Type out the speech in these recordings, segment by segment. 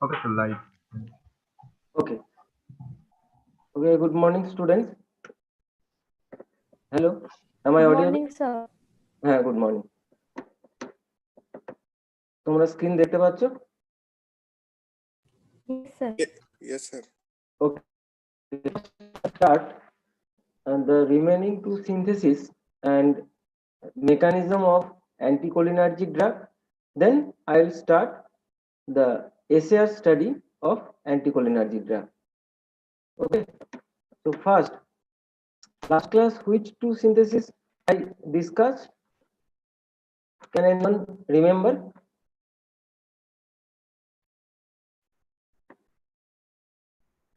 Okay, so live. Okay. Okay. Good morning, students. Hello. Am I Good audible? morning, sir. হ্যাঁ, good morning. তোমরা screen দেখতে পাচ্ছ? Yes, sir. Yes, sir. Okay. Start the remaining two synthesis and mechanism of anticholinergic drug. Then I will start the SAR study of anticholinergic drug. Okay. So first, last class, which two synthesis I discussed? Can anyone remember?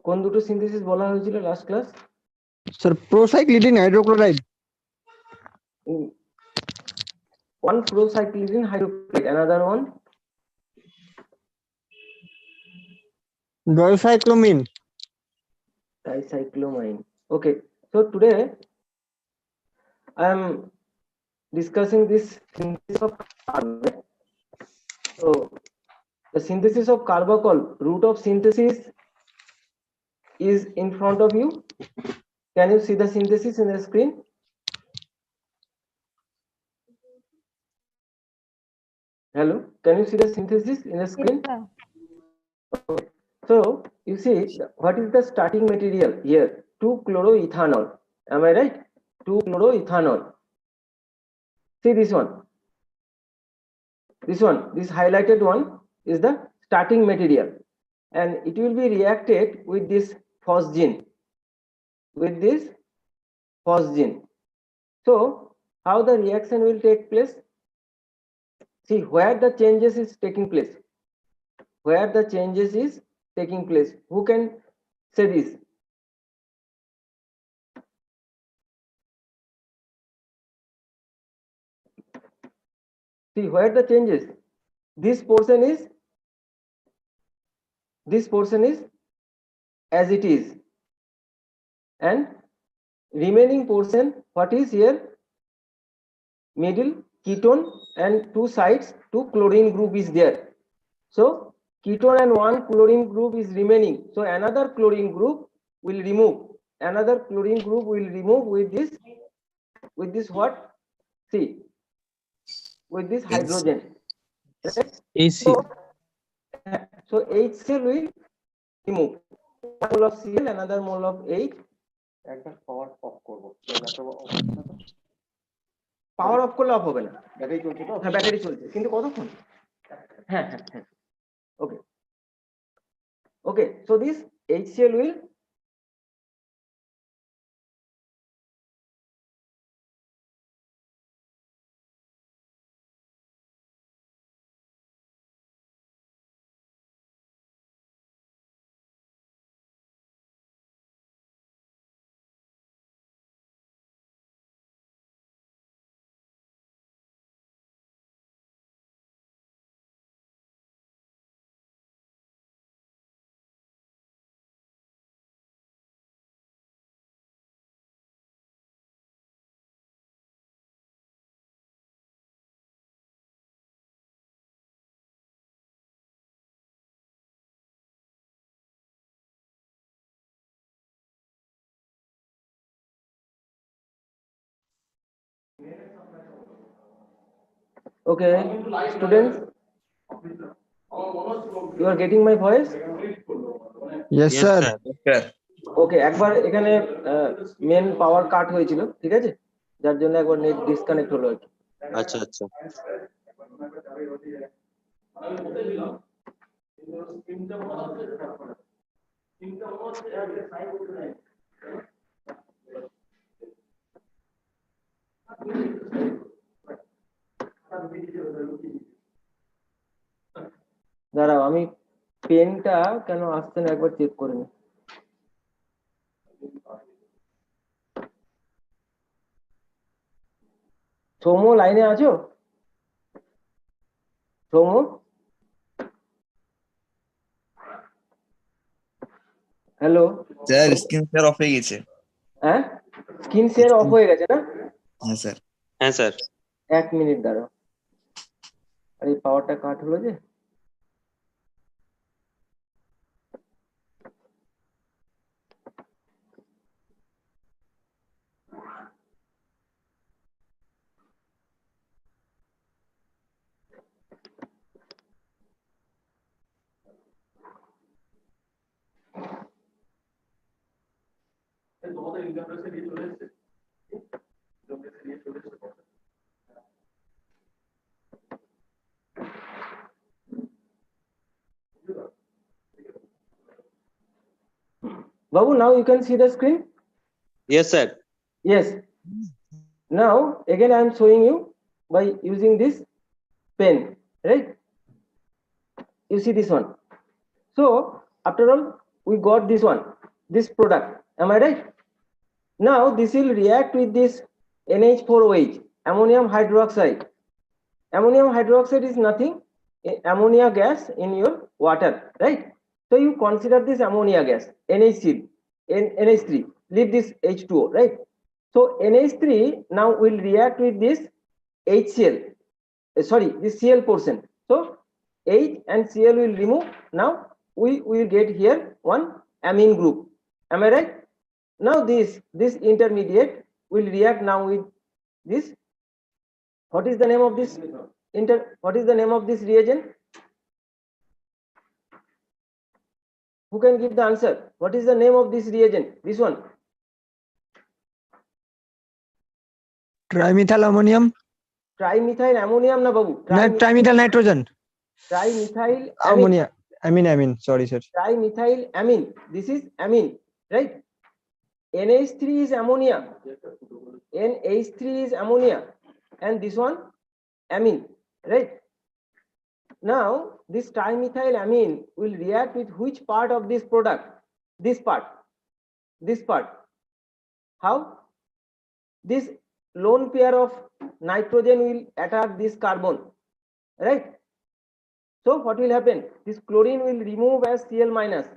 কোন দুটো synthesis বলা হয়েছিল last class? Sir, procyclidine hydrochloride. One procyclidine hydrochloride, another one Doycyclomine. dicyclomine. Okay, so today I am discussing this synthesis of carbon. So the synthesis of carbachol, route of synthesis is in front of you. Can you see the synthesis in the screen? Hello, can you see the synthesis in the screen? Yes, sir. So you see what is the starting material here? 2-chloroethanol. Am I right? 2-chloroethanol. See this one. This highlighted one is the starting material, and it will be reacted with this phosgene. So how the reaction will take place? See where the changes is taking place. Who can say this? See where the changes. This portion is as it is, and remaining portion, what is here? Middle ketone and two sides, two chlorine group is there. So ketone and one chlorine group is remaining. So another chlorine group will remove. With this what? See, with this hydrogen. Right? AC. So HCl will remove. One mole of Cl, another mole of H. একবার power of করব power of করলে of হবে না। Battery চলছে তো? হ্যাঁ, battery চলছে, কিন্তু কতক্ষণ? হ্যাঁ। Okay, so this HCl will okay, students, you are getting my voice? Yes, sir. ওকে, একবার এখানে মেন পাওয়ার কাট হয়েছিল, ঠিক আছে, যার জন্য একবার নেট ডিসকানেক্ট হলো আর কি। আচ্ছা। দাঁড়াও, আমি পেনটা কেন আসছে না একবার চেক করে নি। সৌম্য, লাইনে আছো? Soumya, hello sir, screen share of হয়ে গেছে। হ্যাঁ, স্ক্রিন শেয়ার অফ হয়ে গেছে না? হ্যাঁ স্যার। 1 মিনিট দাঁড়াও, আর এই পাওয়ারটা কাট হলো যে। Babu, now you can see the screen. Yes, sir. Yes. Now again I am showing you by using this pen, right? You see this one. So after all, we got this one, this product. Am I right? Now this will react with this NH4OH, ammonium hydroxide. Ammonium hydroxide is nothing, ammonia gas in your water, right? So you consider this ammonia gas, NH3, NH3, leave this H2O, right? So NH3 now will react with this HCl, this Cl portion. So H and Cl will remove. Now we will get here one amine group. Am I right? Now this intermediate will react now with this. What is the name of this what is the name of this reagent? Who can give the answer? What is the name of this reagent? This one. Trimethyl ammonium. Trimethyl ammonium na babu. Trimethyl nitrogen. Trimethyl ammonia. Amine. Sorry, sir. Trimethyl amine. This is amine, right? NH3 is ammonia. NH3 is ammonia, and this one amine, right? Now this trimethyl amine will react with which part of this product? This part. This part. How? This lone pair of nitrogen will attack this carbon, right? So what will happen? This chlorine will remove as Cl minus.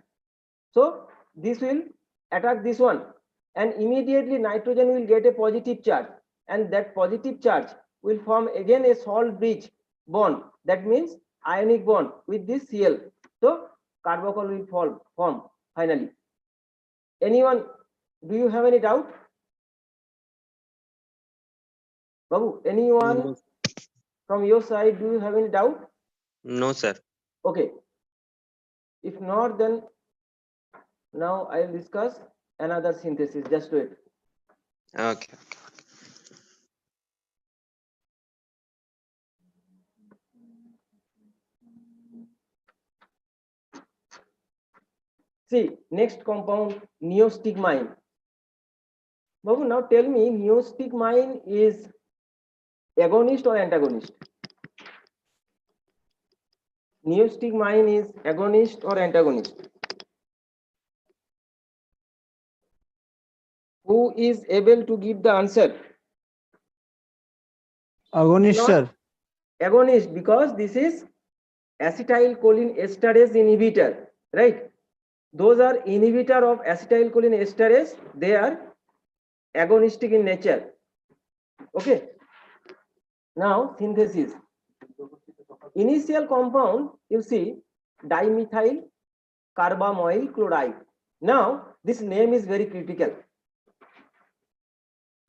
So this will attack this one, and immediately nitrogen will get a positive charge, and that positive charge will form again a salt bridge bond. That means ionic bond with this Cl. So carbonyl will form finally. Anyone? Do you have any doubt? Babu, anyone from your side, do you have any doubt? No, sir. Okay. If not, then now I will discuss another synthesis. Just wait. Okay. See, next compound, neostigmine. Babu, now tell me, neostigmine is agonist or antagonist? Neostigmine is agonist or antagonist? Who is able to give the answer? Agonist, sir. Agonist, because this is acetylcholine esterase inhibitor, right? Those are inhibitor of acetylcholine esterase. They are agonistic in nature. Okay. Now synthesis. Initial compound, you see, dimethyl carbamoyl chloride. Now this name is very critical.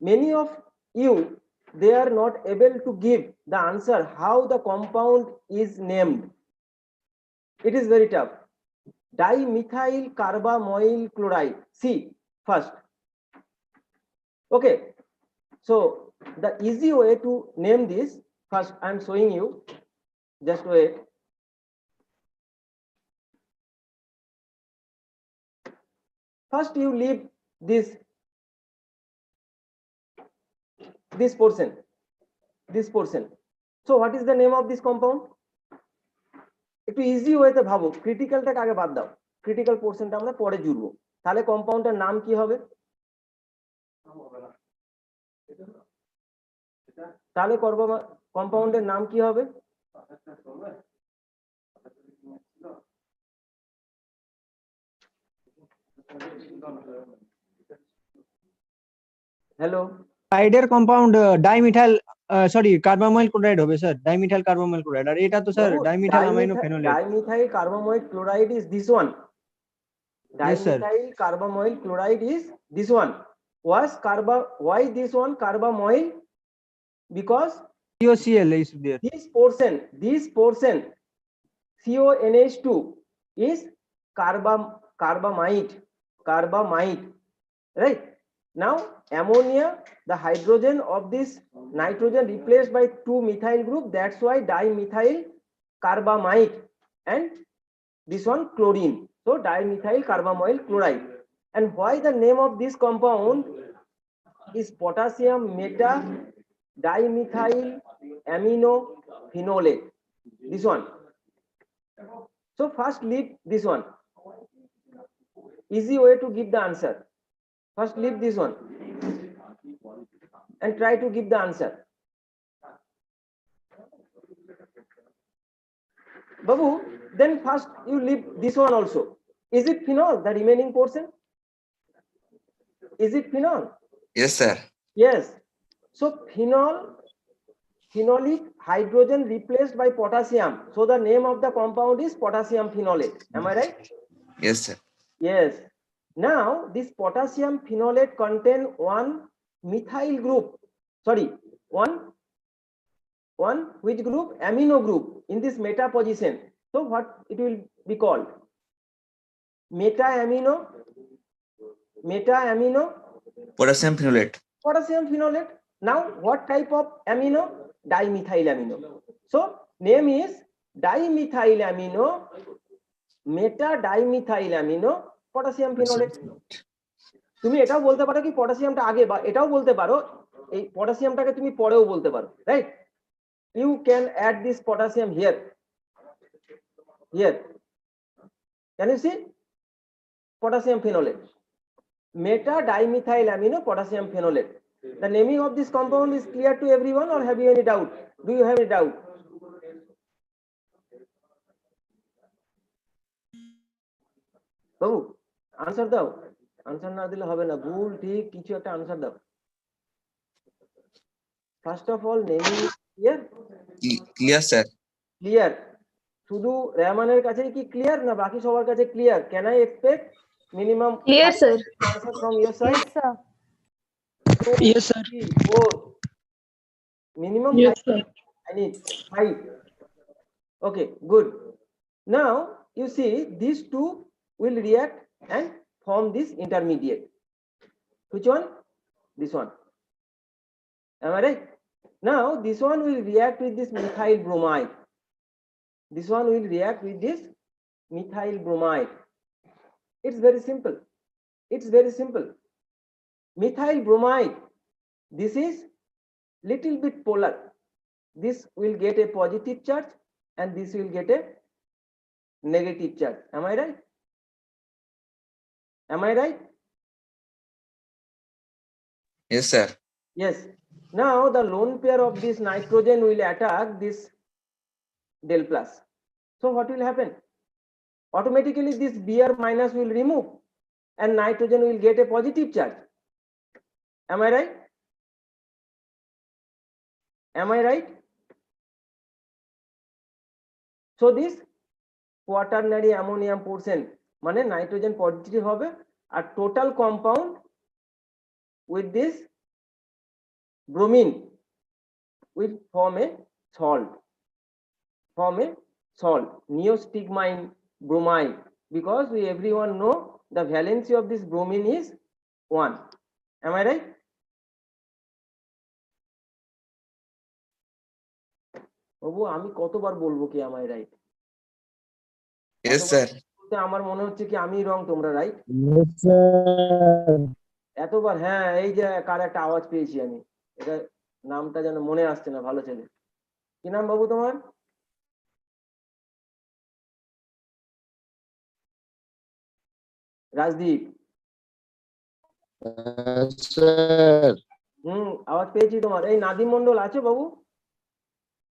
Many of you, they are not able to give the answer how the compound is named. It is very tough. Dimethyl carbamoyl chloride. See first. Okay. So the easy way to name this, first I am showing you. Just wait. First you leave this portion. So what is the name of this compound? একটু easy ওয়েতে ভাবো, ক্রিটিক্যালটাকে আগে বাদ দাও, critical পোরশনটা আমরা পরে জুড়বো। তাহলে কম্পাউন্ডের নাম কি হবে? তাহলে কম্পাউন্ডের নাম কি হবে? হ্যালো, সাইডের কম্পাউন্ড ডাইমিথাইল কার্বামাইল ক্লোরাইড হবে স্যার, ডাইমিথাইল কার্বামাইল ক্লোরাইড। আর এটা তো sir dimethyl amino phenolate. Dimethyl carbamyl chloride is this one. Dimethyl carbamoyl chloride is this one. Why this one carbamoyl? Because COCl is there. This portion CONH2 is carbamide, right? Now ammonia, the hydrogen of this nitrogen replaced by two methyl group. That's why dimethyl carbamide, and this one chlorine. So dimethyl carbamyl chloride. And why the name of this compound is potassium meta dimethyl amino phenolate. This one. So first leave this one. Easy way to give the answer. First leave this one and try to give the answer. Babu, then first you leave this one also. Is it phenol, the remaining portion? Is it phenol? Yes, sir. Yes. So phenolic hydrogen replaced by potassium. So the name of the compound is potassium phenolate. Am I right? Yes, sir. Yes. Now this potassium phenolate contain one methyl group. Sorry, one which group? Amino group in this meta position. So what it will be called? Meta amino. Potassium phenolate. Potassium phenolate. Now what type of amino? Dimethyl amino. So name is dimethyl amino, meta dimethyl amino, potassium phenolate. তুমি এটাও বলতে পারো কি পটাশিয়ামটা আগে বা এটাও বলতে পারো এই পটাশিয়ামটাকে তুমি পরেও বলতে পারো, right? You can add this potassium here. Can you see? Potassium phenolate. Meta dimethyl amino potassium phenolate. The naming of this compound is clear to everyone, or have you any doubt? Do you have any doubt? Babu, answer দাও। Answer না দিলে হবে না, ভুল ঠিক কিছু একটা answer দাও। First of all, naming is clear? Clear, sir. Clear. শুধু রহমানের কাছেই কি ক্লিয়ার না বাকি সবার কাছে clear? Can I expect minimum Clear, sir. answer from your side? Yes, sir. Yes, sir. 3, 4. Minimum Yes, 5. sir. I need 5. Okay, good. Now you see these two will react and form this intermediate. Which one? This one. Am I right? Now this one will react with this methyl bromide. This one will react with this methyl bromide. It's very simple. It's very simple. Methyl bromide. This is little bit polar. This will get a positive charge and this will get a negative charge. Am I right? Am I right? Yes, sir. Yes. Now the lone pair of this nitrogen will attack this del plus. So what will happen? Automatically this Br minus will remove and nitrogen will get a positive charge. Am I right? Am I right? So this quaternary ammonium portion মানে nitrogen positive হবে আর total compound with this bromine will form a salt. Neostigmine bromide, because we everyone know the valency of this bromine is 1. Am I right? বাবু আমি কতবার বলবো কি am I right? Yes, sir. আমার মনে হচ্ছে কি আমি রং তোমরা রাইট। Yes, sir. এতবার হ্যাঁ এই যে কার একটা আওয়াজ পেয়েছি আমি, এটা নামটা যেন মনে আসছে না, ভালো ছেলে। কি নাম বাবু তোমার? রাজদীপ। Sir. আওয়াজ পেয়েছি তোমার। এই নাদিম মন্ডল আছো বাবু?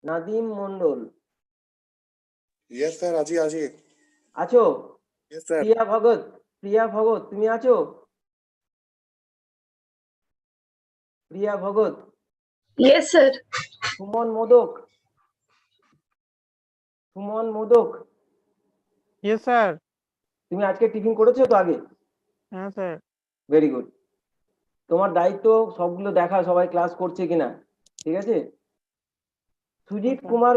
Nadim Mondal Yes, sir. আজি আছো? Yes, sir. প্রিয়া ভগত তুমি আছো? প্রিয়া Bhagat. Yes, sir. Suman modak. Yes, sir. তুমি আজকে টিফিন করেছো তো আগে? হ্যাঁ স্যার। Very good. তোমার দায়িত্ব সবগুলো দেখা সবাই ক্লাস করছে কিনা, ঠিক আছে? সুজিত কুমার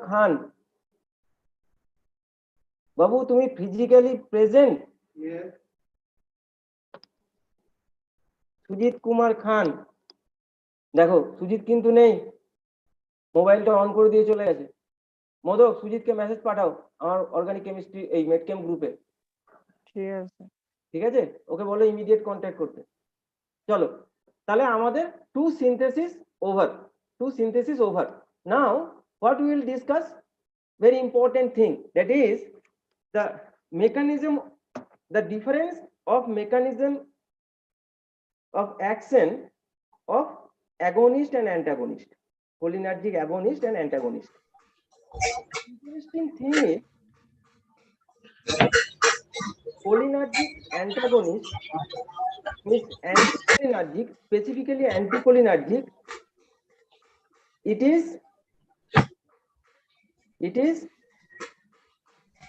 খান বাবু তুমি ফিজিক্যালি প্রেজেন্ট সুজিত কুমার খান, দেখো সুজিত কিন্তু নেই, মোবাইলটা অন করে দিয়ে চলে গেছে। মোদক, সুজিতকে মেসেজ পাঠাও আমার অর্গানিক কেমিস্ট্রি এই মেডকেম গ্রুপে, ঠিক আছে। ঠিক আছে? ওকে বলো ইমিডিয়েট কন্ট্যাক্ট করতে। চলো তাহলে আমাদের two synthesis over. Now what we will discuss, very important thing, that is the mechanism, the difference of mechanism of action of agonist and antagonist, cholinergic agonist and antagonist. Interesting thing is cholinergic antagonist means anticholinergic, specifically anticholinergic.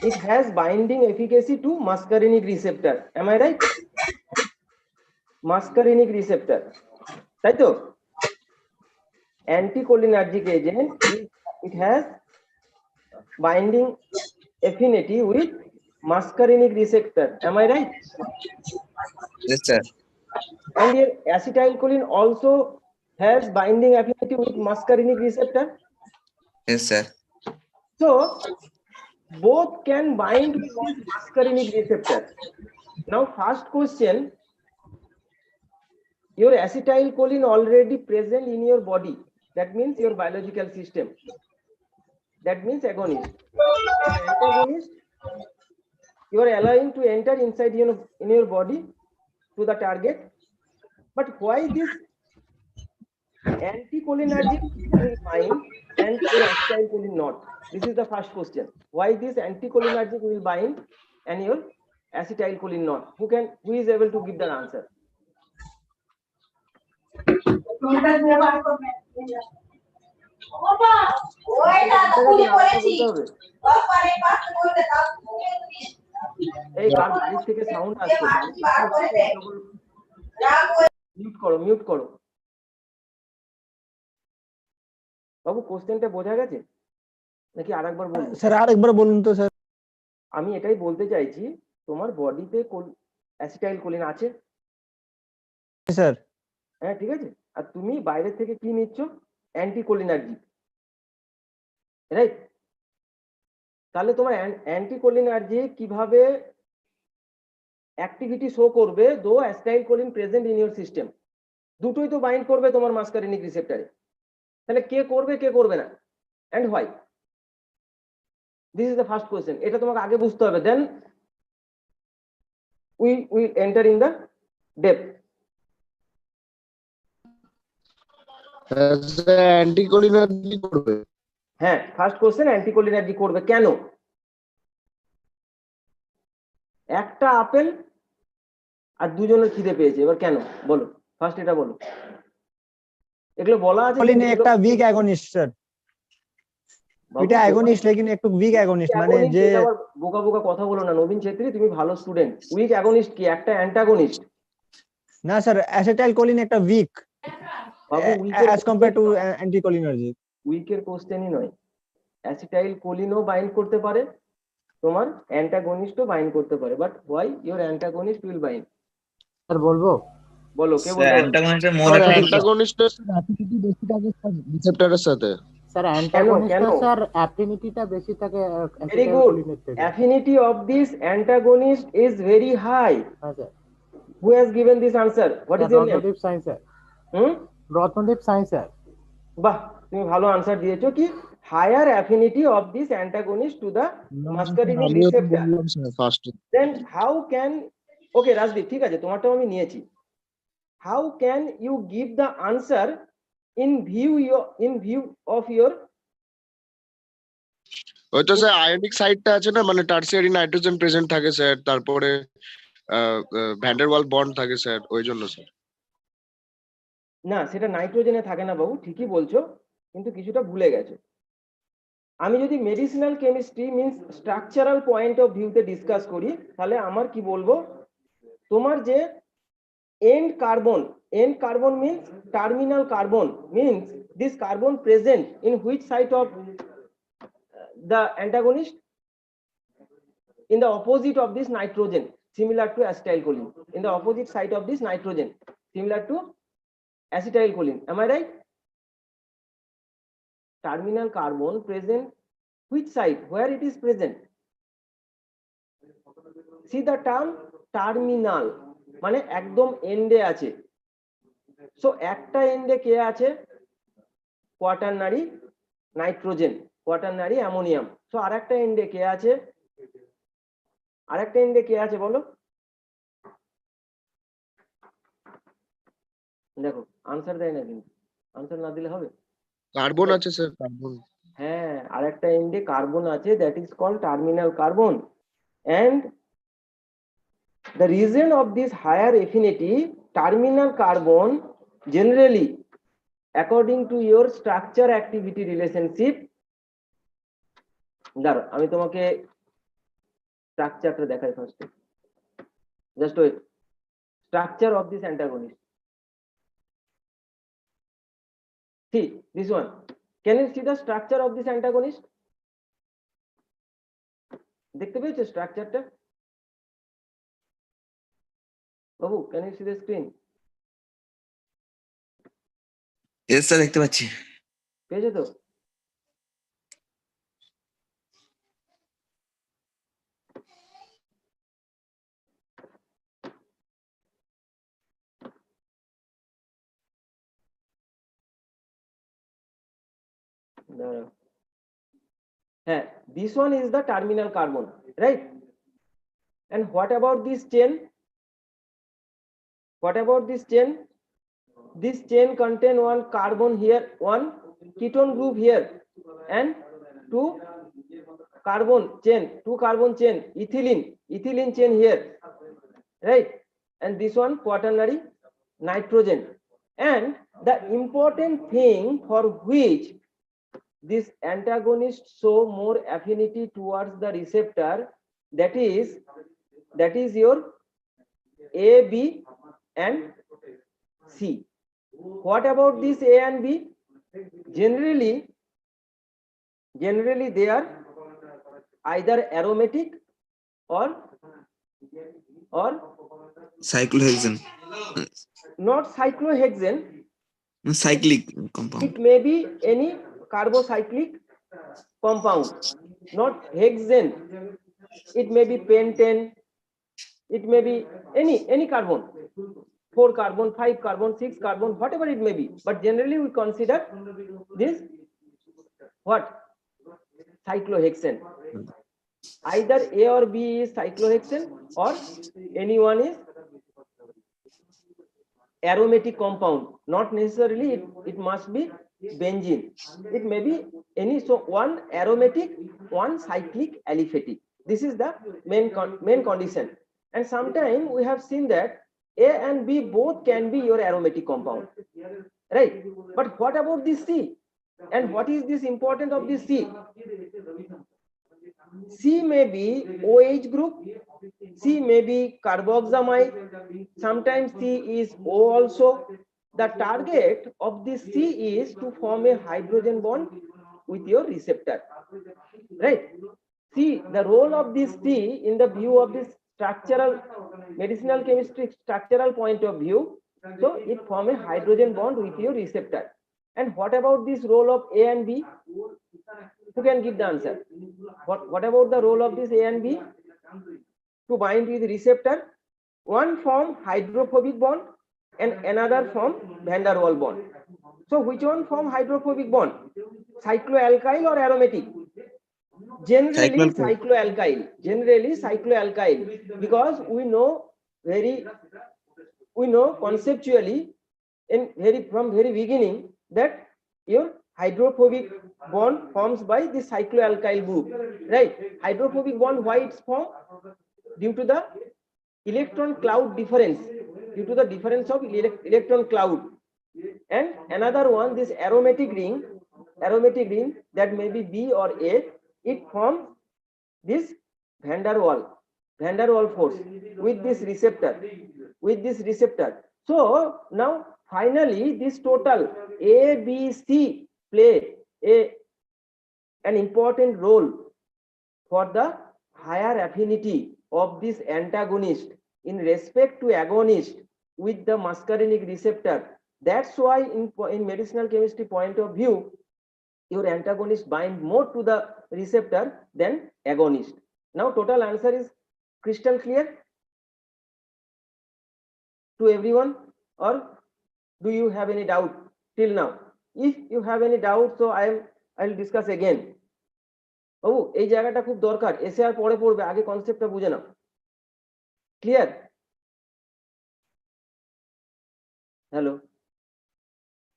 It has binding efficacy to muscarinic receptor. Am I right? Muscarinic receptor. তাই তো? Anticholinergic agent, it has binding affinity with muscarinic receptor. Am I right? Yes, sir. And here acetylcholine also has binding affinity with muscarinic receptor. Yes, sir. So both can bind with this muscarinic receptor. Now first question, your acetylcholine already present in your body, that means your biological system, that means agonist. Antagonist, you are allowing to enter inside in your body to the target, but why this anticholinergic will bind and your acetylcholine not? This is the first question. Why this anticholinergic will bind and your acetylcholine not? Who is able to give the answer? এই কার বাড়ি থেকে sound আসছে, mute করো বাবু। কোশ্চেনটা বোঝা গেছে নাকি আরেকবার বলবো? স্যার আরেকবার বলুন তো স্যার। আমি এটাই বলতে চাইছি, তোমার বডিতে অ্যাসিটাইলকোলিন আছে স্যার। হ্যাঁ ঠিক আছে, আর তুমি বাইরে থেকে কি নিচ্ছ? Anticholinergic, right? তাহলে তোমার অ্যান্টিকোলিনার্জিক কিভাবে অ্যাক্টিভিটি শো করবে? দো acetylcholine present in your system, দুটোই তো বাইন্ড করবে তোমার মাস্কারিনিক রিসেপ্টরে। তাহলে কে করবে কে করবে না, and why? This is the first question. এটা তোমাকে আগে বুঝতে হবে, দেন we will enter in the depth. Anticholinergic করবে? হ্যাঁ, ফার্স্ট কোশ্চেন অ্যান্টিকোলিনার্জিক করবে কেন? একটা আপেল আর দুজনের খিদে পেয়েছে, এবার কেন বলো? ফার্স্ট এটা বলো। এগুলো বলা আছে কোলিন একটা উইক অ্যাগনিস্ট স্যার। এটা অ্যাগনিস্ট लेकिन একটু উইক অ্যাগনিস্ট, মানে যে বোকা বোকা কথা বলো না নবীন ছেত্রী, তুমি ভালো স্টুডেন্ট। উইক অ্যাগনিস্ট কি? একটা অ্যান্টাগনিস্ট না স্যার, অ্যাসিটাইলকোলিন একটা week Babu, as compare to anticholinergic. উইকের কোশ্চেনই নয়, অ্যাসিটাইলকোলিনও বাইন্ড করতে পারে, তোমার অ্যান্টাগনিস্টও বাইন্ড করতে পারে, but why your antagonist will bind? Sir বলবো? বলো, কে Sir, বলতে পারবে? antagonist more আর affinity. অ্যান্টাগনিস্টের অ্যাফিনিটি বেশি থাকে রিসেপ্টরের সাথে। স্যার অ্যান্টাগনিস্ট কেন? স্যার অ্যাফিনিটিটা বেশি থাকে very good, affinity of this antagonist is very high. হ্যাঁ sir. Who has given this answer? What is your name? Ratnadeep সাইন্স স্যার। হুম, রত্নদীপ সাইন্স স্যার। বাহ, তুমি ভালো আনসার দিয়েছো। কি higher affinity of this antagonist to the muscarinic receptor. Then how can, okay Rajdeep, ঠিক আছে তোমারটাও আমি নিয়েছি। How can you give the answer in view of your? ওই তো স্যার আয়নিক সাইডটা আছে না, মানে টারসিয়ারি নাইট্রোজেন প্রেজেন্ট থাকে স্যার, তারপরে ভ্যান ডের ওয়াল বন্ড থাকে স্যার, ওই জন্য স্যার। না, সেটা নাইট্রোজেনে থাকে না বাবু, ঠিকই বলছো, কিন্তু কিছুটা ভুলে গেছো। আমি যদি medicinal chemistry means structural point of ভিউতে ডিসকাস করি, তাহলে আমার কি বলবো? তোমার যে end carbon means terminal carbon, means this carbon present in which site of the antagonist? In the opposite of this nitrogen. similar to acetylcholine. In the opposite side of this nitrogen, similar to acetylcholine. Am I right? Terminal carbon present which side? Where it is present? See the term terminal, মানে একদম এন্ডে আছে। So একটা এন্ডে কে আছে? Quaternary nitrogen, quaternary ammonium. So আরেকটা এন্ডে কে আছে? আরেকটা এন্ডে কে আছে বলো? দেখো আনসার দেয় না, কিন্তু আনসার না দিলে হবে? কার্বন আছে স্যার, কার্বন। হ্যাঁ, আরেকটা এন্ডে কার্বন আছে, that is called terminal carbon. And the reason of this higher affinity, terminal carbon generally according to your structure activity relationship, দাঁড়ো আমি তোমাকে স্ট্রাকচারটা দেখাই first. Just wait. Structure of this antagonist, see this one, can you see the structure of this antagonist? দেখতে পেয়েছো স্ট্রাকচারটা? বাবু, can you see the screen? Yes, sir, দেখতে পাচ্ছি। পেয়েছো তো? হ্যাঁ, this one is the terminal carbon, right? And what about this chain? What about this chain? This chain contain one carbon here, one ketone group here, and two carbon chain, ethylene chain here, right? And this one quaternary nitrogen. And the important thing for which this antagonist show more affinity towards the receptor, that is your A, B and C. What about this A and B? Generally they are either aromatic or Cyclohexane, not cyclohexane. cyclic compound. It may be any carbocyclic compound, not hexane. It may be pentane, it may be any carbon, 4 carbon, 5 carbon, 6 carbon, whatever it may be. But generally we consider this what? Cyclohexane. Either A or B is cyclohexane, or any one is aromatic compound. Not necessarily it must be benzene. It may be any, so one aromatic, one cyclic aliphatic. This is the main condition. And sometimes we have seen that A and B both can be your aromatic compound, right? But what about this C? And what is this important of this C? C may be OH group, C may be carboxamide, sometimes C is O also. The target of this C is to form a hydrogen bond with your receptor, right? See the role of this C in the view of this structural, medicinal chemistry structural point of view. So it form a hydrogen bond with your receptor. And what about this role of A and B? Who can give the answer? What about the role of this A and B? To bind with receptor. One form hydrophobic bond and another form van der Waals bond. So which one form hydrophobic bond? Cycloalkyl or aromatic? Generally cycloalkyl, because we know conceptually from very beginning that your hydrophobic bond forms by the cycloalkyl group, right? Hydrophobic bond, why it's formed? Due to the electron cloud difference, due to the difference of electron cloud. And another one, this aromatic ring that may be B or A, it forms this van der Waals force with this receptor. So now finally this total A, B, C play an important role for the higher affinity of this antagonist in respect to agonist with the muscarinic receptor. That's why in medicinal chemistry point of view, your antagonist bind more to the receptor than agonist. Now total answer is crystal clear to everyone, or do you have any doubt till now? If you have any doubt, so I'll discuss again. বাবু এই জায়গাটা খুব দরকার, এসে আর পরে পড়বে, আগে কনসেপ্টটা বুঝে নাও। ক্লিয়ার? হ্যালো,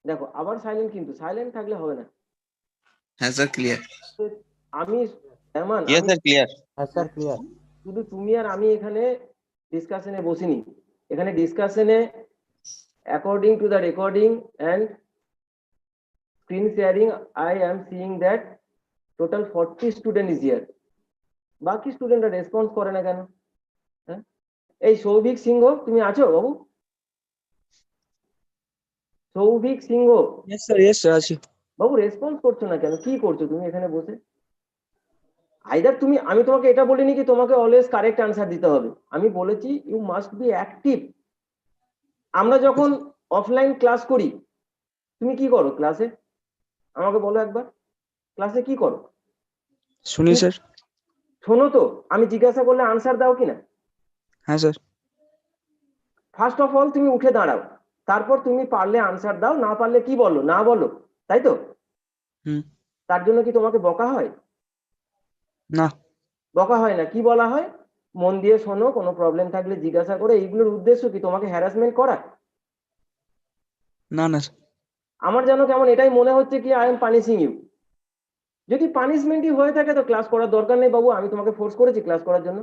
দেখো আবার সাইলেন্ট, কিন্তু সাইলেন্ট থাকলে হবে না। হ্যাঁ স্যার ক্লিয়ার। আমি এমন Yes, sir, clear. হ্যাঁ স্যার ক্লিয়ার। শুধু তুমি আর আমি এখানে ডিসকাশনে বসিনি, এখানে ডিসকাশনে according to the recording and screen sharing I am seeing that total 40 student is here. বাকি স্টুডেন্টরা রেসপন্স করে না কেন? হ্যাঁ, এই সৌভিক সিংহ তুমি আছো বাবু? সৌভিক সিংহ, Yes, sir. Yes, sir. আছি। বাবু রেসপন্স করছো না কেন? কি করছো তুমি এখানে বসে? আইদার তুমি, আমি তোমাকে এটা বলিনি কি তোমাকে অলওয়েজ কারেক্ট আনসার দিতে হবে, আমি বলেছি ইউ মাস্ট বি অ্যাক্টিভ। আমরা যখন অফলাইন ক্লাস করি, তুমি কি করো ক্লাসে? আমাকে বলো একবার, ক্লাসে কি করো? শুনি স্যার। শোনো তো, আমি জিজ্ঞাসা করলে আনসার দাও কিনা? হ্যাঁ স্যার। ফার্স্ট অফ অল তুমি উঠে দাঁড়াও, তারপর তুমি পারলে আনসার দাও, না পারলে কি বলো, না বলো, তাই তো? হুম। তার জন্য কি তোমাকে বকা হয়? না। বকা হয় না, কি বলা হয়? মন দিয়ে শোনো, কোনো প্রবলেম থাকলে জিজ্ঞাসা করে। এইগুলোর উদ্দেশ্য কি? তোমাকে হ্যারাসমেন্ট করা? না না স্যার। আমার যেন কেমন এটাই মনে হচ্ছে কি আই এম পানিশিং ইউ। যদি পানিশমেন্টই হয়ে থাকে তো ক্লাস করার দরকার নেই বাবু, আমি তোমাকে ফোর্স করেছি ক্লাস করার জন্য?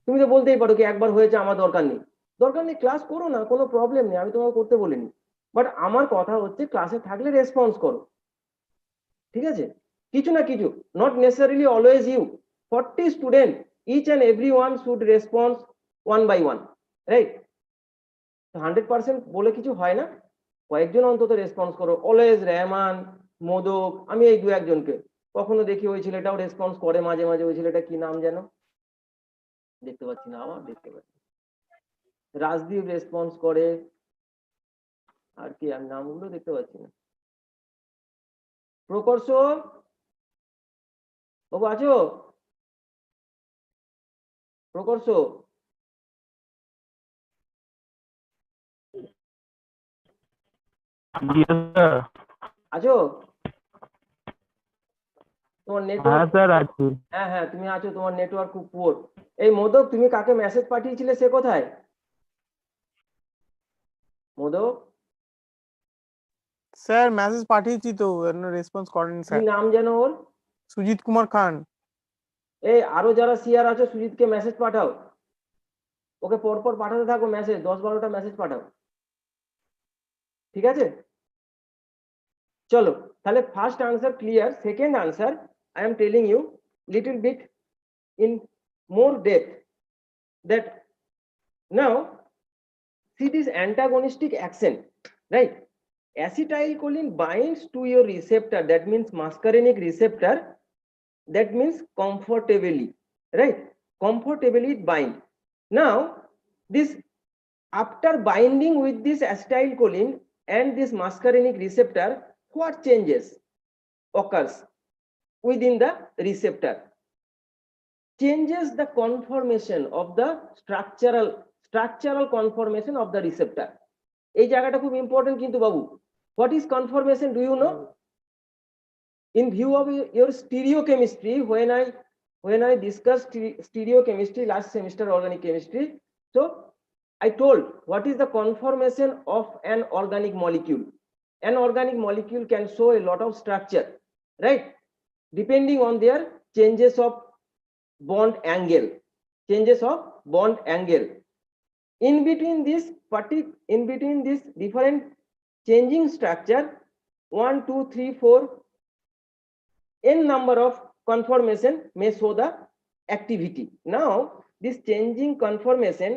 তুমি তো বলতেই পারো কি একবার হয়েছে আমার দরকার নেই, দরকার নেই ক্লাস করো না, কোনো প্রবলেম নেই, আমি তোমাকে করতে বলিনি। বাট আমার কথা হচ্ছে ক্লাসে থাকলে রেসপন্স করো, ঠিক আছে? কিছু না কিছু, not necessarily always you, 40 student, each and every one should response one by one, right? 100% বলে কিছু হয় না, কয়েকজন অন্তত রেসপন্স করো। অলওয়েজ রেহমান, মোদক, আমি এই দু একজনকে কখনো দেখি, ওই ছেলেটাও রেসপন্স করে মাঝে মাঝে। ওই ছেলেটা কি নাম যেন, দেখতে পাচ্ছি না, আবার দেখতে পাচ্ছি। রাজদীপ রেসপন্স করে, আর কি আমি নামগুলো দেখতে পাচ্ছি না। প্রকর্ষ বাবু আছো? প্রকর্ষ আছো? তোমার নেটওয়ার্ক, হ্যাঁ হ্যাঁ তুমি আছো, তোমার নেটওয়ার্ক খুব পুয়ার। এই মোদক, তুমি কাকে মেসেজ পাঠিয়েছিলে সে কোথায়? মোদক স্যার মেসেজ পাঠিয়েছি তো, রেসপন্স করেনি কি স্যার। নাম যেন ওর? সুজিত কুমার খান। এই আরো যারা সিআর আছো, সুজিতকে মেসেজ পাঠাও, ওকে পরপর পাঠাতে থাকো মেসেজ, 10-12টা মেসেজ পাঠাও, ঠিক আছে? চলো তাহলে first answer clear. Second answer I am telling you little bit in more depth that now see this antagonistic action, right? Acetylcholine binds to your receptor, that means muscarinic receptor, that means comfortably, right? Comfortably it bind. Now this, after binding with this acetylcholine and this muscarinic receptor, what changes occurs within the receptor? Changes the conformation of the structural conformation of the receptor. এই জায়গাটা খুব important কিন্তু বাবু। What is conformation, do you know? In view of your stereochemistry, when I discussed stereochemistry last semester, organic chemistry, so I told what is the conformation of an organic molecule. An organic molecule can show a lot of structure, right? Depending on their changes of bond angle, in between this different changing structure, 1 2 3 4 n number of conformation may show the activity. Now this changing conformation,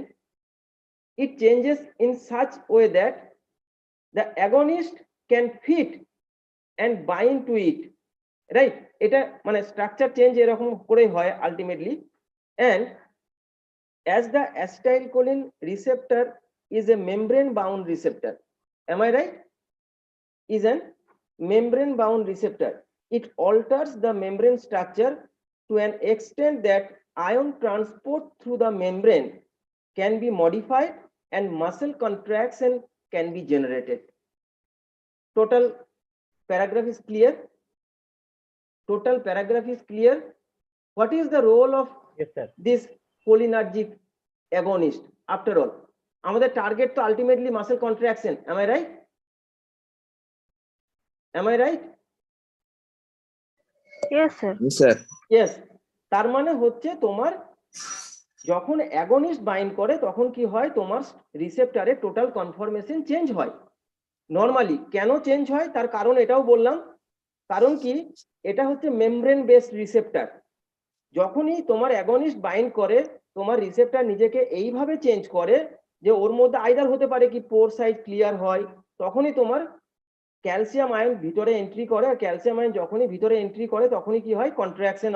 it changes in such way that the agonist can fit and bind to it right? এটা মানে structure change এরকম করে হয় ultimately. And as the acetylcholine receptor is a membrane bound receptor, am I right? Is an membrane bound receptor. It alters the membrane structure to an extent that ion transport through the membrane can be modified and muscle contraction can be generated. Total paragraph is clear? Total paragraph is clear? What is the role of Yes, sir. this cholinergic agonist? After all, আমাদের target তো ultimately muscle contraction, am I right? Am I right? Yes, sir. Yes, sir. Yes. তার মানে হচ্ছে তোমার যখন against bind করে তখন কি হয়, তোমার রিসেপ্টরে টোটাল কনফরমেশন চেঞ্জ হয়। নর্মালি কেন চেঞ্জ হয় তার কারণ এটাও বললাম। কারণ কি, এটা হচ্ছে মেমব্রেন বেসড রিসেপ্টর। যখনই তোমার অ্যাগনিস্ট বাইন্ড করে তোমার রিসেপ্টর নিজেকে এইভাবে চেঞ্জ করে যে ওর মধ্যে আইদার হতে পারে কি পোর সাইজ ক্লিয়ার হয়, তখনই তোমার ক্যালসিয়াম আয়ন ভিতরে এন্ট্রি করে। আর ক্যালসিয়াম আয়ন যখনই ভিতরে এন্ট্রি করে তখনই কি হয়, contraction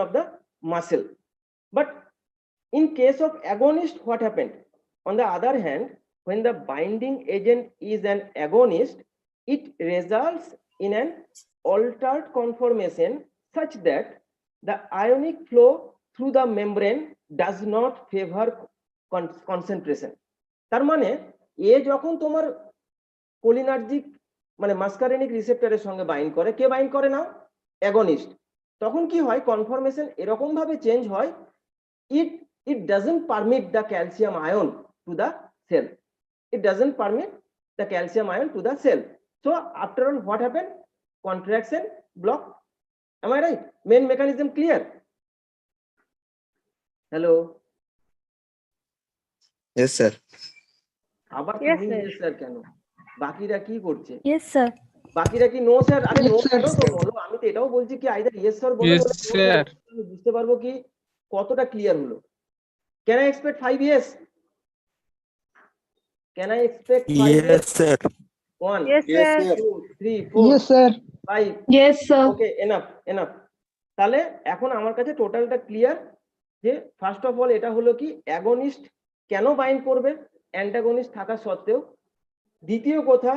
of the muscle. But in case of agonist, what happened? On the other hand, when the binding agent is an agonist, it results in an altered conformation such that the ionic flow through the membrane does not favor concentration. তার মানে এ যখন তোমার cholinergic মানে মাস্কারেনিক রিসেপ্টরের সঙ্গে bind করে, কে bind করে না? Against. তখন কি হয়, কনফরমেশন এরকম ভাবে চেঞ্জ হয়, it doesn't permit the calcium ion to the cell. It doesn't permit the calcium ion to the cell. So after all, what happened? Contraction block. Am I right? Main mechanism clear? Hello. Yes, sir. আবার Yes, তুমি sir. yes sir কেন? বাকিরা কি করছে? Yes, sir. বাকিরা কি no sir? আরে no sir তো বলো। আমি তো এটাও বলছি কি আইদার ইয়েস স্যার বলো, Yes, sir. বুঝতে পারবো কি কতটা ক্লিয়ার হলো। Can I expect 5 years? Can I expect 5 years? sir. 1, Yes, sir. 2, 3, 4, sir. 5. Yes, sir. Okay, enough. তাহলে এখন আমার কাছে টোটালটা ক্লিয়ার যে ফার্স্ট অফ অল এটা হলো কি অ্যাগনিস্ট কেন বাইন্ড করবে অ্যান্টাগনিস্ট থাকা সত্ত্বেও। দ্বিতীয় কথা,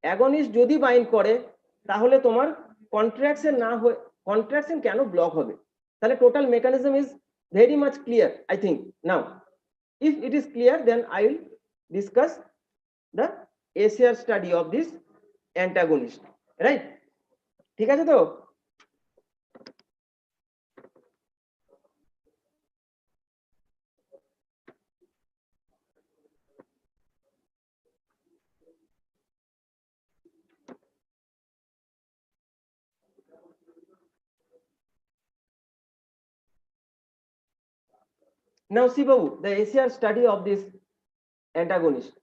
অ্যাগনিস্ট যদি বাইন্ড করে তাহলে তোমার কন্ট্রাকশন না হয়ে কন্ট্রাকশন কেন ব্লক হবে। তাহলে total mechanism is very much clear I think now. If it is clear, then I will discuss the ACR study of this antagonist. Right? ঠিক আছে তো? Now see Babu, the ACR study of this antagonist.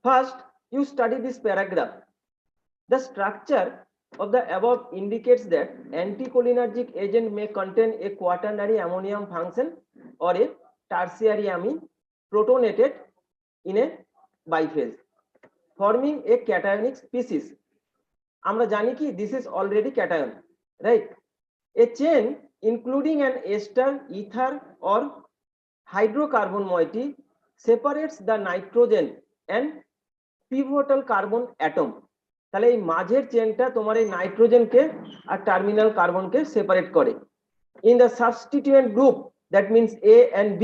First, you study this paragraph. The structure of the above indicates that anticholinergic agent may contain a quaternary ammonium function or a tertiary amine protonated in a biphase, forming a cationic species. আমরা জানি কি this is already cation, right? A chain including an ester, ether or hydrocarbon moiety separates the nitrogen and pivotal carbon atom. তাহলে এই মাঝের চেনটা তোমার এই নাইট্রোজেনকে আর terminal কার্বনকে separate করে। In the substituent group, that means A and B,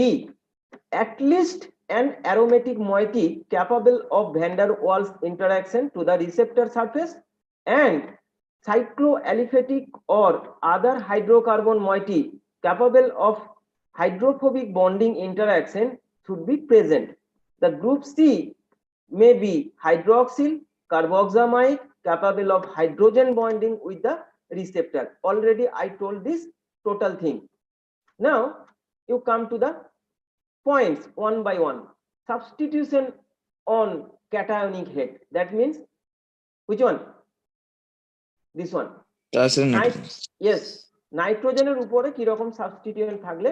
at least an aromatic moiety capable of van der Waals interaction to the receptor surface and cycloaliphatic or other hydrocarbon moiety capable of hydrophobic bonding interaction should be present. The group C may be hydroxyl carboxamide capable of hydrogen bonding with the receptor. Already I told this total thing. Now you come to the points one by one. Substitution on cationic head. That means which one? This one. Tertiary nitrogen. Yes, নাইট্রোজেনের উপরে কি রকম substituent থাকলে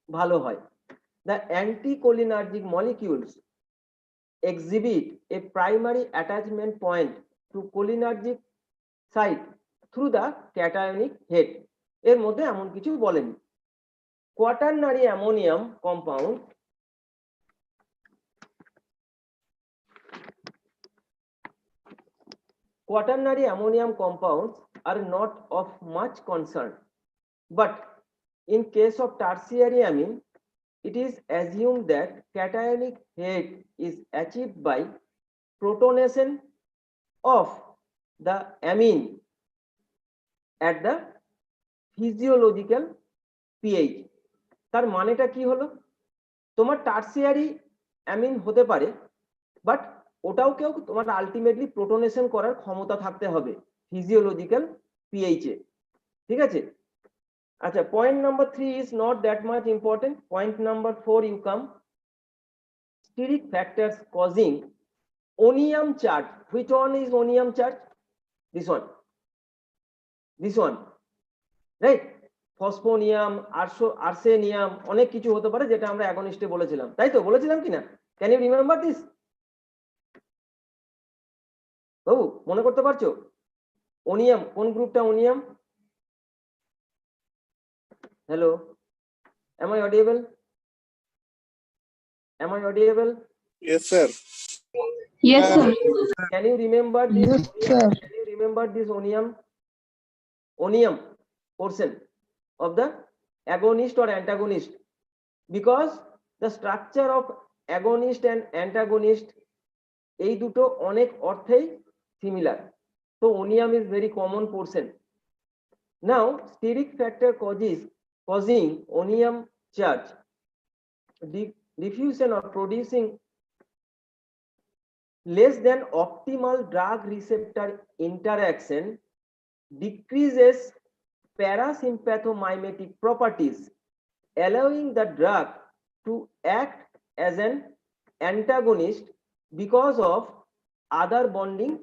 ভালো হয়। The anticholinergic molecules exhibit a primary attachment point to cholinergic site through the cationic head. এর মধ্যে এমন কিছু বলেনি। Quaternary ammonium compound Quaternary ammonium compounds are not of much concern, but in case of tertiary amine, it is assumed that cationic head is achieved by protonation of the amine at the physiological pH. তার মানেটা কি হলো? তোমার tertiary amine হতে পারে, but ওটাও কেউ তোমার আলটিমেটলি প্রোটনেশন করার ক্ষমতা থাকতে হবে ফিজিওলজিক্যাল পিএইচ এ। ঠিক আছে, আচ্ছা, point number 3 is not that much important. Point number 4 you come steric factors causing onium charge. Which one is onium charge? This one, right? Phosphonium, arsenium, অনেক কিছু হতে পারে যেটা আমরা অ্যাগনিস্টে বলেছিলাম, তাই তো বলেছিলাম কিনা? Can you remember this? বাবু মনে করতে পারছো? ওনিয়াম কোন গ্রুপটা? Onium, hello, am I audible? Am I audible? Yes, sir. Yes, sir. Can you remember this? Yes, sir. Can you remember this onium portion of the agonist or antagonist? Because the structure of agonist and antagonist এই দুটো অনেক অর্থেই similar, so onium is very common portion. Now steric factor causing onium charge, diffusion or producing less than optimal drug receptor interaction, decreases parasympathomimetic properties, allowing the drug to act as an antagonist because of other bonding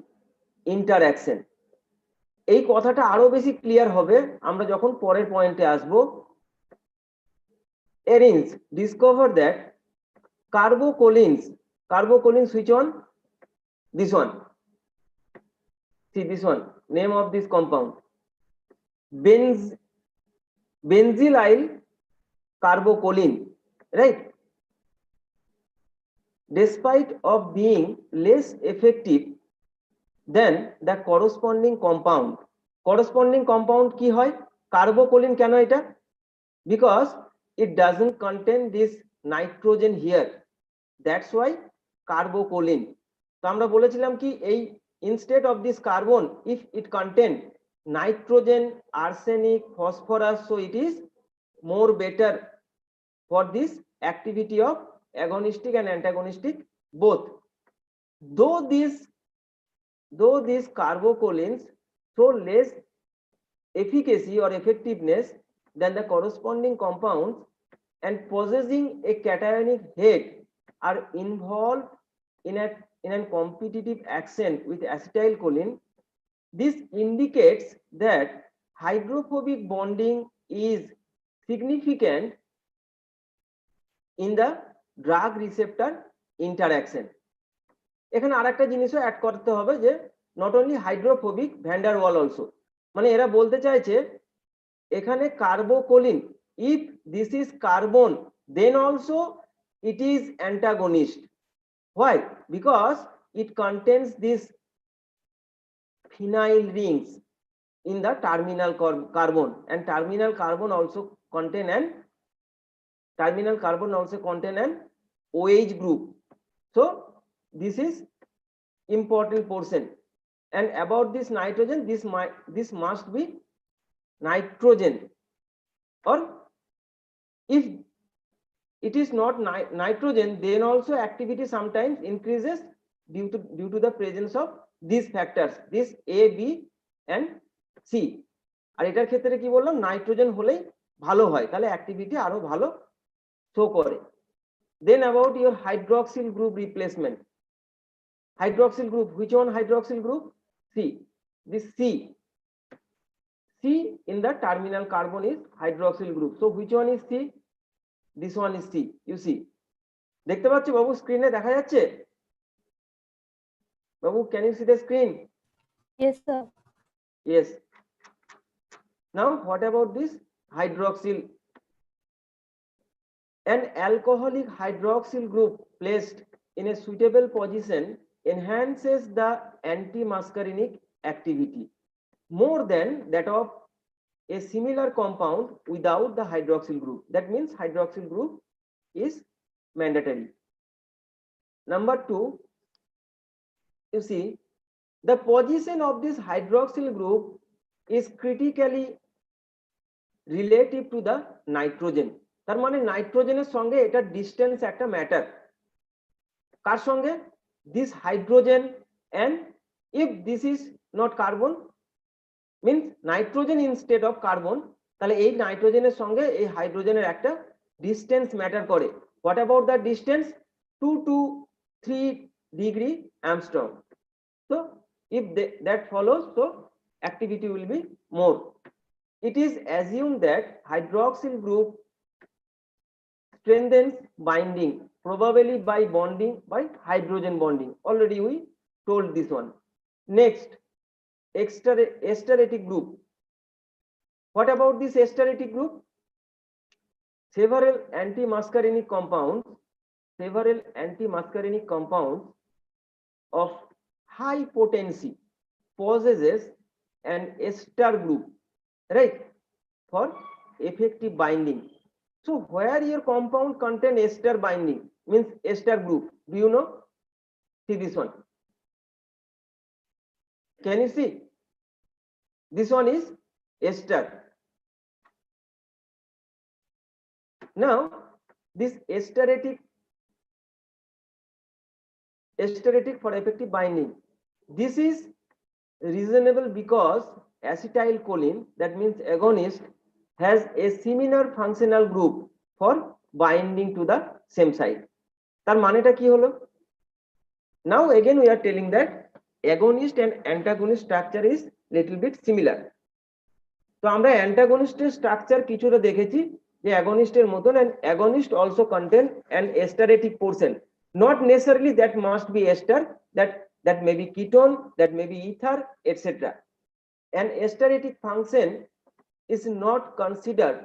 interaction. এই কথাটা আরো বেশি clear হবে আমরা যখন পরের পয়েন্টে আসব। Arins discovered that carbocolins, which one? This one. See this one, name of this compound, benzylyl carbocolin, right? Despite of being less effective than the corresponding compound কি হয়? কার্বোকোলিন। কেন এটা? Because it doesn't contain this nitrogen here, that's why carbocolin. তো আমরা বলেছিলাম কি এই instead of this carbon, if it contain nitrogen, arsenic, phosphorus, so it is more better for this activity of agonistic and antagonistic both. Though these carbocolins show less efficacy or effectiveness than the corresponding compounds and possessing a cationic head are involved in a competitive action with acetylcholine, this indicates that hydrophobic bonding is significant in the drug receptor interaction. এখানে আরেকটা জিনিসও add করতে হবে যে not only hydrophobic, van der Waals also. মানে এরা বলতে চাইছে এখানে carbocholine, if this is carbon then also it is antagonist. Why? Because it contains this phenyl rings in the terminal carbon, and terminal carbon also contain an OH group. So this is important portion. And about this nitrogen, this must be nitrogen, or if it is not nitrogen, then also activity sometimes increases due to the presence of these factors, this A, B and C. আর এটার ক্ষেত্রে কি বললাম, nitrogen হলেই ভালো হয়, তাহলে activity আরো ভালো শো করে। Then about your hydroxyl group replacement. Hydroxyl group, which one hydroxyl group? C. This C in the terminal carbon is hydroxyl group. So which one is C? This one is C. You see, দেখতে পাচ্ছ বাবু, স্ক্রিনে দেখা যাচ্ছে বাবু? Can you see the screen? Yes, sir. Yes. Now, what about this hydroxyl? An alcoholic hydroxyl group placed in a suitable position enhances the anti-muscarinic activity more than that of a similar compound without the hydroxyl group. That means hydroxyl group is mandatory. Number 2, you see, the position of this hydroxyl group is critically relative to the nitrogen. তার মানে নাইট্রোজেনের সঙ্গে এটা distance একটা matter. কার সঙ্গে? This hydrogen end if this is not carbon means nitrogen instead of carbon, তাহলে এই নাইট্রোজেনের সঙ্গে এই হাইড্রোজেনের একটা ডিসটেন্স ম্যাটার করে। What about the distance? 2 to 3 degree Armstrong. So if that follows, so activity will be more. It is assumed that hydroxyl group strengthens binding, probably by bonding by hydrogen bonding. Already we told this one. Next, esteratic group. What about this esteratic group? Several anti-muscarinic compounds of high potency possesses an ester group, right, for effective binding. So where your compound contain ester binding means ester group, do you know? See this one. Can you see? This one is ester. Now this esteratic for effective binding, this is reasonable because acetylcholine, that means agonist, has a similar functional group for binding to the same site. তার মানেটা কি হলো? Now again we are telling that agonist and antagonist structure is little bit similar. তো আমরা অ্যান্টাগনিস্টের structure কিছুটা দেখেছি যে অ্যাগনিস্টের মতন, and agonist also contain an esteratic portion. Not necessarily that must be ester, that may be ketone, that may be ether, etc. An esteratic function is not considered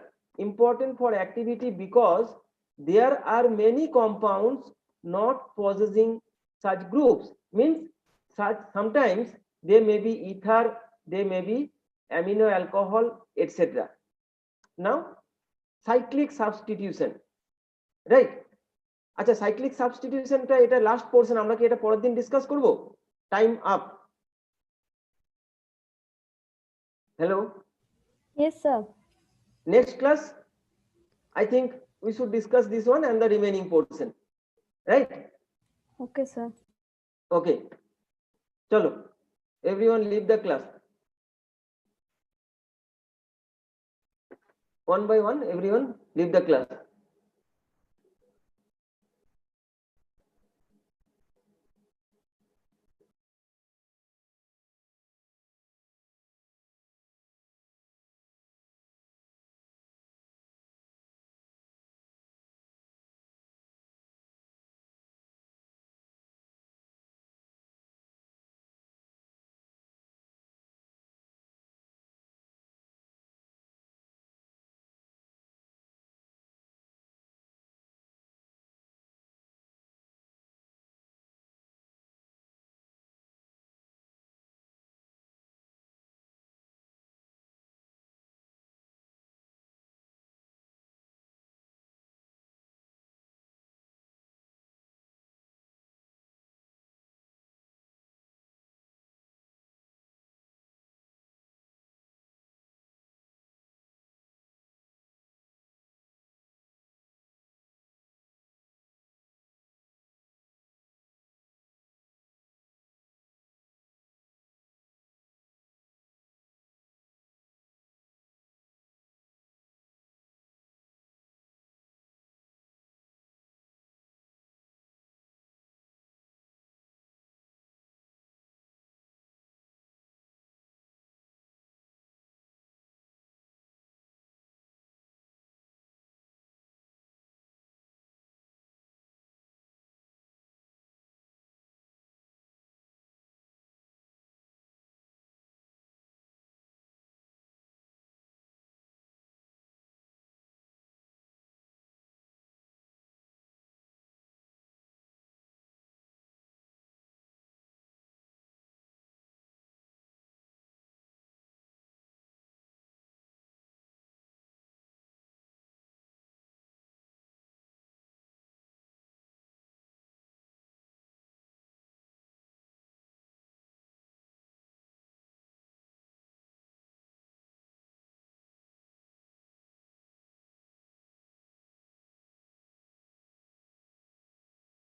important for activity because there are many compounds not possessing such groups. Means such sometimes they may be ether, they may be amino alcohol, etc. Now cyclic substitution, right? আচ্ছা, cyclic সাবস্টিটিউশনটা এটা last portion, আমরা কি এটা পরের দিন discuss করব? Time up. Hello, Yes, sir. next class I think we should discuss this one and the remaining portion, right? Okay, sir. Okay, chalo, everyone leave the class. One by one, everyone leave the class.